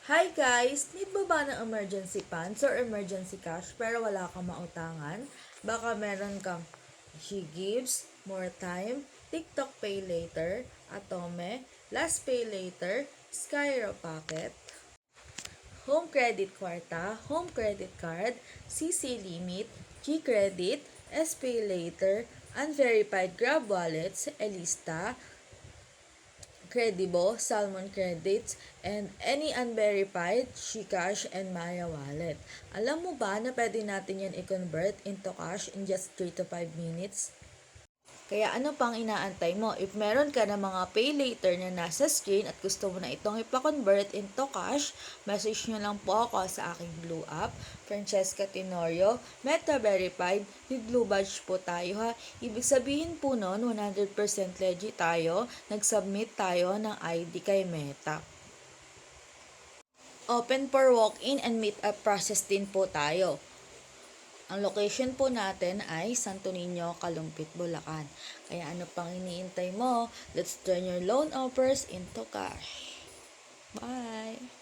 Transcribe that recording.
Hi guys! Need mo ba ng emergency funds or emergency cash pero wala kang mautangan? Baka meron kang She Gives, More Time, TikTok Pay Later, Atome, Last Pay Later, Skyro Pocket, Home Credit Kwarta, Home Credit Card, CC Limit, G-Credit, S-Pay Later, Unverified Grab Wallets, Elista, Credible, Salmon Credits, and any unverified GCash and Maya wallet. Alam mo ba na pwede natin yan i-convert into cash in just 3 to 5 minutes? Kaya ano pang inaantay mo? If meron ka na mga pay later na nasa screen at gusto mo na itong ipa-convert into cash, message nyo lang po ako sa aking Blue app, Francesca Tenorio, Meta Verified, with Blue Badge po tayo ha. Ibig sabihin po nun, 100% legit tayo, nag-submit tayo ng ID kay Meta. Open for walk-in and meet-up process din po tayo. Ang location po natin ay Santo Niño, Kalumpit, Bulacan. Kaya ano pang iniintay mo? Let's turn your loan offers into cash. Bye!